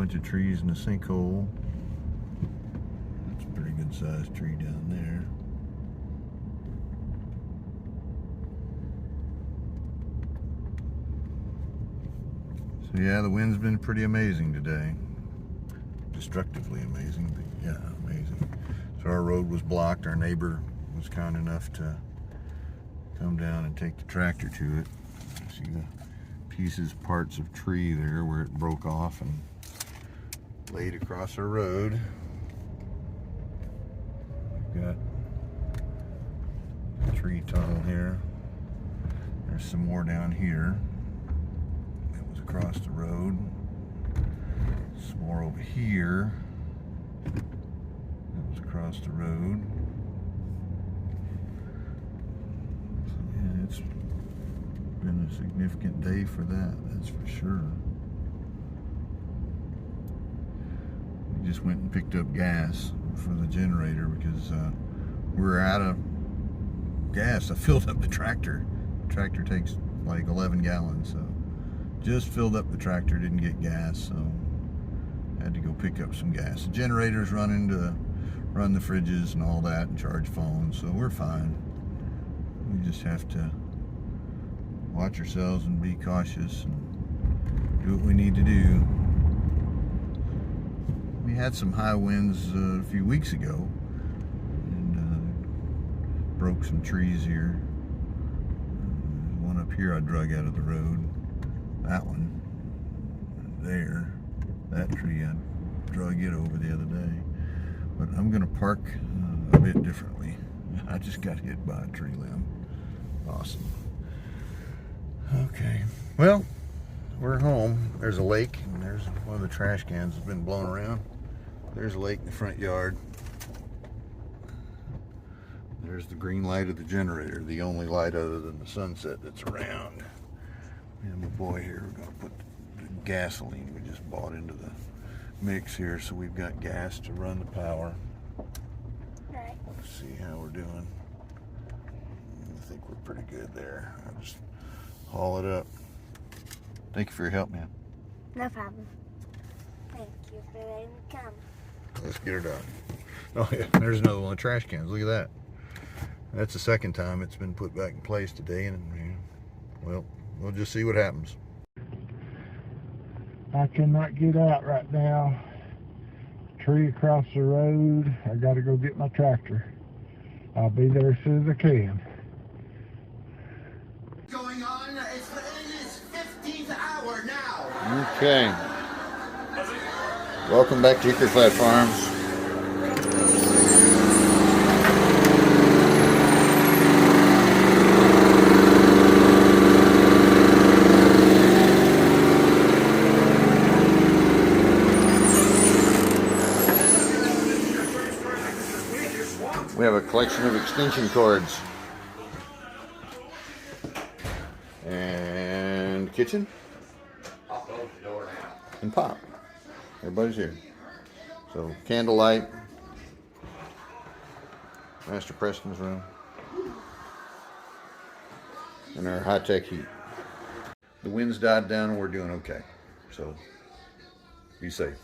bunch of trees in a sinkhole. That's a pretty good sized tree down there. So yeah, the wind's been pretty amazing today. Destructively amazing, but yeah, amazing. So our road was blocked. Our neighbor was kind enough to come down and take the tractor to it. See the pieces, parts of tree there where it broke off and laid across our road. We've got a tree tunnel here. There's some more down here. That was across the road. Some more over here. That was across the road. So yeah, it's been a significant day for that's for sure. We just went and picked up gas for the generator because we were out of gas. I filled up the tractor. The tractor takes like 11 gallons, so just filled up the tractor, didn't get gas, so had to go pick up some gas. The generator's running to run the fridges and all that and charge phones, so we're fine. We just have to watch ourselves and be cautious and do what we need to do. We had some high winds a few weeks ago and broke some trees here. One up here I drug out of the road. That one there. That tree, I drug it over the other day. But I'm gonna park a bit differently. I just got hit by a tree limb. Awesome. Okay, well, we're home. There's a lake, and there's one of the trash cans that's been blown around. There's a lake in the front yard. There's the green light of the generator, the only light other than the sunset that's around. And my boy here, we're gonna put the gasoline we just bought into the mix here, so we've got gas to run the power. Right. Let's see how we're doing. I think we're pretty good there. I'll just haul it up. Thank you for your help, man. No problem. Thank you for letting me come. Let's get her done. Oh yeah, there's another one of the trash cans. Look at that. That's the second time it's been put back in place today, and well, we'll just see what happens. I cannot get out right now. Tree across the road. I gotta go get my tractor. I'll be there as soon as I can. Going on, it is 15th hour now. Okay. Welcome back to Hickory Flat Farms. We have a collection of extension cords. And kitchen. I'll close the door now. And pop. Everybody's here. So candlelight. Master Preston's room. And our high-tech heat. The wind's died down and we're doing okay. So be safe.